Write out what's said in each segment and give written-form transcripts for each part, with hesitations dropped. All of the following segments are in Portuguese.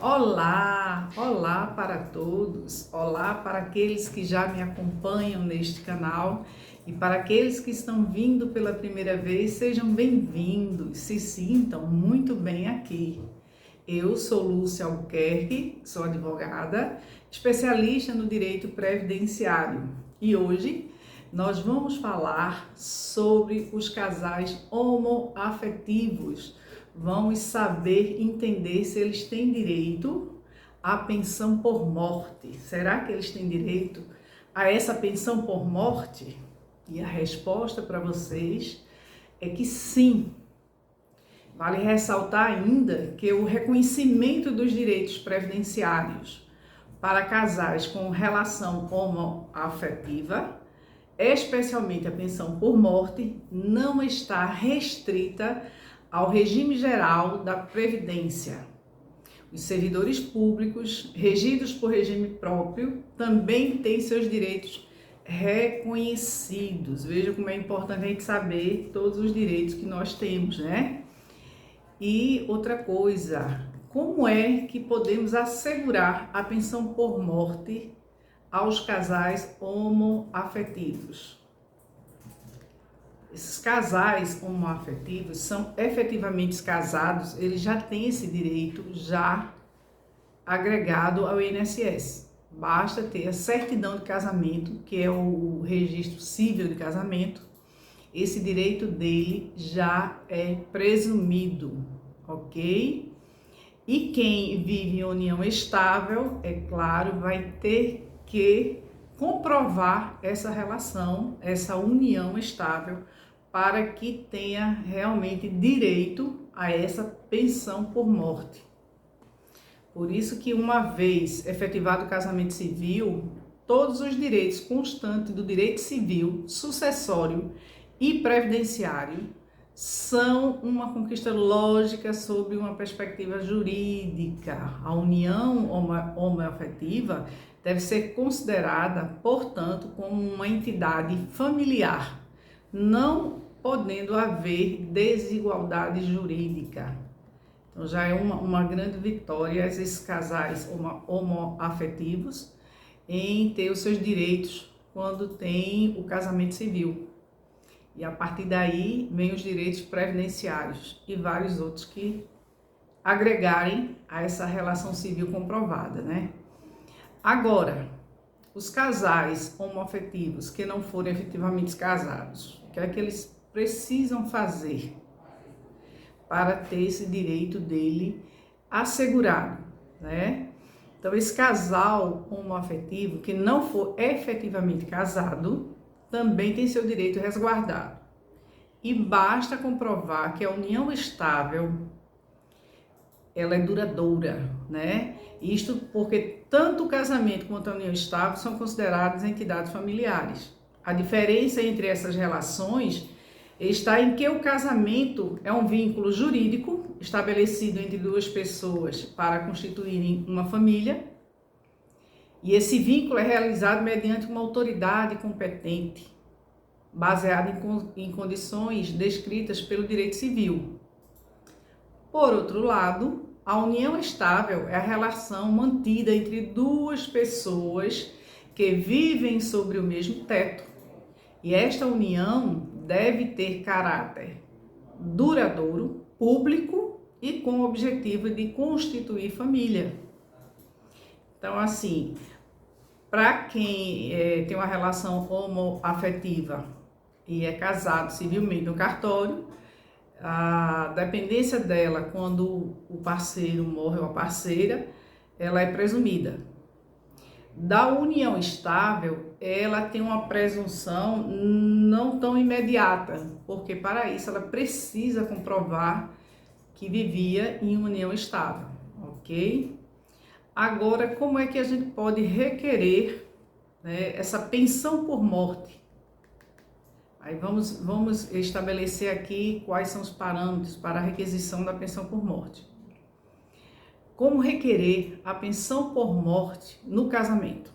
Olá, olá para todos, olá para aqueles que já me acompanham neste canal e para aqueles que estão vindo pela primeira vez, sejam bem-vindos, se sintam muito bem aqui. Eu sou Lúcia Albuquerque, sou advogada, especialista no direito previdenciário e hoje nós vamos falar sobre os casais homoafetivos. Vamos saber entender se eles têm direito à pensão por morte. Será que eles têm direito a essa pensão por morte? E a resposta para vocês é que sim. Vale ressaltar ainda que o reconhecimento dos direitos previdenciários para casais com relação homoafetiva, especialmente a pensão por morte, não está restrita ao regime geral da Previdência. Os servidores públicos, regidos por regime próprio, também têm seus direitos reconhecidos. Veja como é importante a gente saber todos os direitos que nós temos, né? E outra coisa, como é que podemos assegurar a pensão por morte aos casais homoafetivos? Esses casais homoafetivos são efetivamente casados, eles já têm esse direito já agregado ao INSS. Basta ter a certidão de casamento, que é o registro civil de casamento. Esse direito dele já é presumido, ok? E quem vive em união estável, é claro, vai ter que comprovar essa relação, essa união estável, para que tenha realmente direito a essa pensão por morte. Por isso que uma vez efetivado o casamento civil, todos os direitos constantes do direito civil, sucessório e previdenciário são uma conquista lógica sob uma perspectiva jurídica. A união homoafetiva deve ser considerada, portanto, como uma entidade familiar, não podendo haver desigualdade jurídica. Então já é uma grande vitória esses casais homoafetivos em ter os seus direitos quando tem o casamento civil. E a partir daí vem os direitos previdenciários e vários outros que agregarem a essa relação civil comprovada, né? Agora, os casais homoafetivos que não forem efetivamente casados, o que é que eles precisam fazer para ter esse direito dele assegurado, né? Então, esse casal homoafetivo que não for efetivamente casado, também tem seu direito resguardado. E basta comprovar que a união estável, ela é duradoura, né? Isto porque tanto o casamento quanto a união estável são consideradas entidades familiares. A diferença entre essas relações está em que o casamento é um vínculo jurídico estabelecido entre duas pessoas para constituírem uma família, e esse vínculo é realizado mediante uma autoridade competente, baseada em condições descritas pelo direito civil. Por outro lado, a união estável é a relação mantida entre duas pessoas que vivem sobre o mesmo teto, e esta união deve ter caráter duradouro, público e com o objetivo de constituir família. Então, assim, para quem tem uma relação homoafetiva e é casado civilmente no cartório, a dependência dela quando o parceiro morre ou a parceira, ela é presumida. Da união estável, ela tem uma presunção não tão imediata, porque para isso ela precisa comprovar que vivia em união estável, ok? Agora, como é que a gente pode requerer, né, essa pensão por morte? Aí vamos estabelecer aqui quais são os parâmetros para a requisição da pensão por morte. Como requerer a pensão por morte no casamento?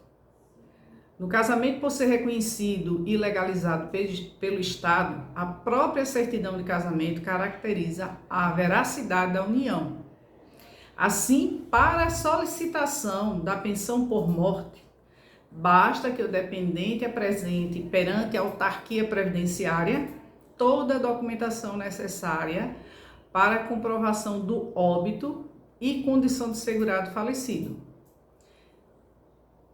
No casamento, por ser reconhecido e legalizado pelo Estado, a própria certidão de casamento caracteriza a veracidade da união. Assim, para a solicitação da pensão por morte, basta que o dependente apresente perante a autarquia previdenciária toda a documentação necessária para a comprovação do óbito e condição de segurado falecido.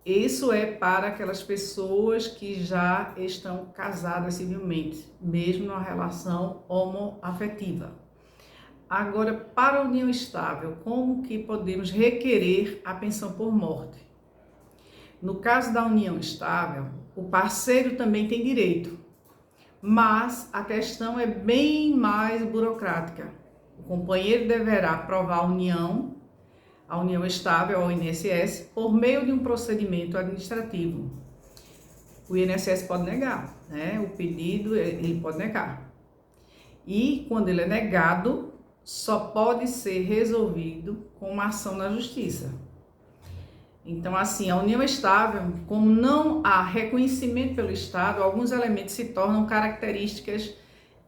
Isso é para aquelas pessoas que já estão casadas civilmente, mesmo numa relação homoafetiva. Agora, para a união estável, como que podemos requerer a pensão por morte? No caso da união estável, o parceiro também tem direito, mas a questão é bem mais burocrática. O companheiro deverá provar a união estável ao INSS por meio de um procedimento administrativo. O INSS pode negar, né? O pedido ele pode negar. E quando ele é negado, só pode ser resolvido com uma ação na justiça. Então, assim, a união estável, como não há reconhecimento pelo Estado, alguns elementos se tornam características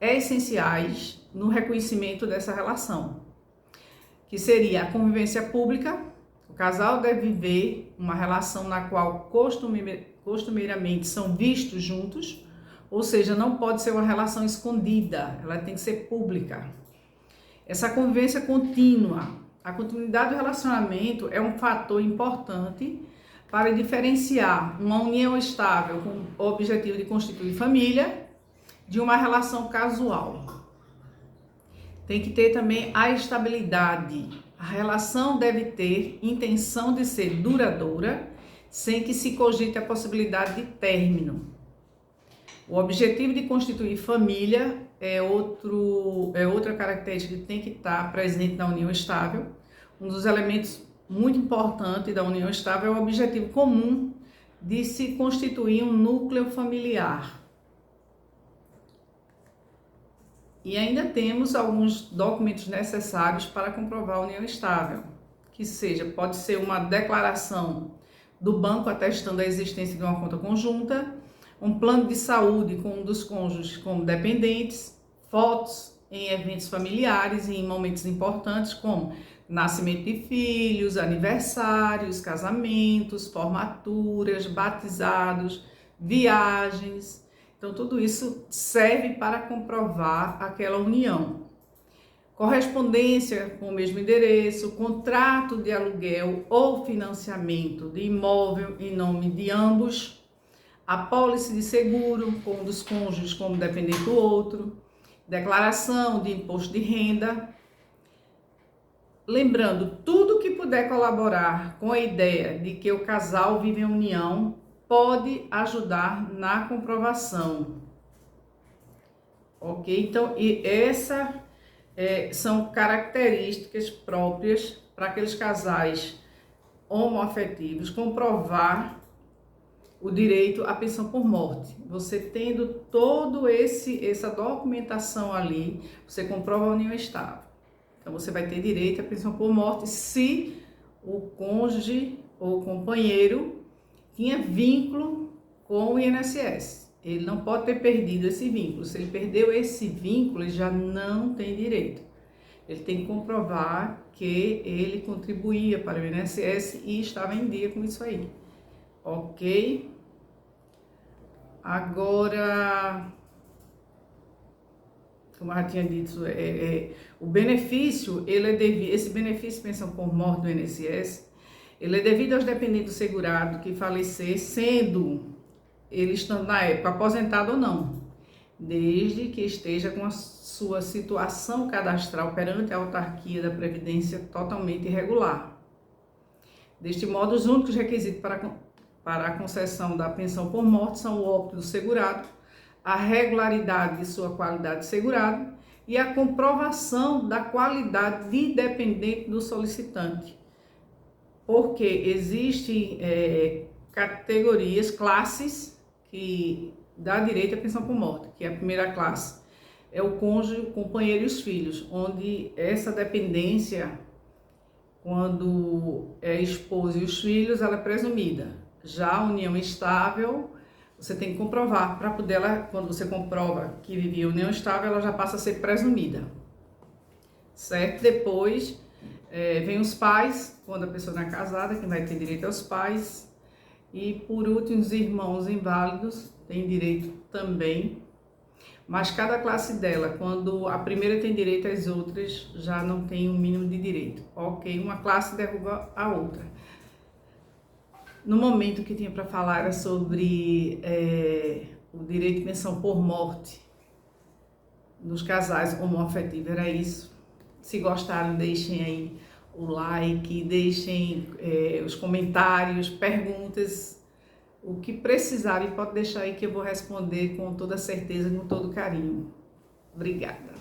essenciais no reconhecimento dessa relação, que seria a convivência pública. O casal deve viver uma relação na qual costumeiramente são vistos juntos, ou seja, não pode ser uma relação escondida, ela tem que ser pública. Essa convivência contínua, a continuidade do relacionamento é um fator importante para diferenciar uma união estável com o objetivo de constituir família de uma relação casual. Tem que ter também a estabilidade. A relação deve ter intenção de ser duradoura, sem que se cogite a possibilidade de término. O objetivo de constituir família é outra característica que tem que estar presente na união estável. Um dos elementos muito importantes da união estável é o objetivo comum de se constituir um núcleo familiar. E ainda temos alguns documentos necessários para comprovar a união estável, que pode ser uma declaração do banco atestando a existência de uma conta conjunta, um plano de saúde com um dos cônjuges como dependentes, fotos em eventos familiares e em momentos importantes como nascimento de filhos, aniversários, casamentos, formaturas, batizados, viagens. Então, tudo isso serve para comprovar aquela união. Correspondência com o mesmo endereço, contrato de aluguel ou financiamento de imóvel em nome de ambos, apólice de seguro com um dos cônjuges como dependente do outro, declaração de imposto de renda. Lembrando, tudo que puder colaborar com a ideia de que o casal vive em união pode ajudar na comprovação. Ok? Então, são características próprias para aqueles casais homoafetivos comprovar o direito à pensão por morte. Você tendo todo essa documentação ali, você comprova a união estável. Então, você vai ter direito à pensão por morte se o cônjuge ou companheiro tinha vínculo com o INSS. Ele não pode ter perdido esse vínculo. Se ele perdeu esse vínculo, ele já não tem direito. Ele tem que comprovar que ele contribuía para o INSS e estava em dia com isso aí. Ok? Agora, como eu já tinha dito, o benefício, esse benefício de pensão por morte do INSS, ele é devido aos dependentes do segurado que falecer, sendo ele estando na época aposentado ou não, desde que esteja com a sua situação cadastral perante a autarquia da Previdência totalmente irregular. Deste modo, os únicos requisitos para a concessão da pensão por morte são o óbito do segurado, a regularidade de sua qualidade de segurado e a comprovação da qualidade de dependente do solicitante. Porque existem categorias, classes que dá direito à pensão por morte, que é a primeira classe é o cônjuge, o companheiro e os filhos, onde essa dependência, quando é esposa e os filhos, ela é presumida. Já a união estável, você tem que comprovar, para poder quando você comprova que vivia união estável, ela já passa a ser presumida, certo? Depois Vem os pais, quando a pessoa não é casada, quem vai ter direito aos pais. E por último, os irmãos inválidos têm direito também. Mas cada classe dela, quando a primeira tem direito, as outras já não têm o mínimo de direito. Ok, uma classe derruba a outra. No momento que tinha para falar era sobre o direito de pensão por morte dos casais homoafetivos, era isso. Se gostaram, deixem aí o like, deixem os comentários, perguntas, o que precisarem, pode deixar aí que eu vou responder com toda certeza, com todo carinho. Obrigada.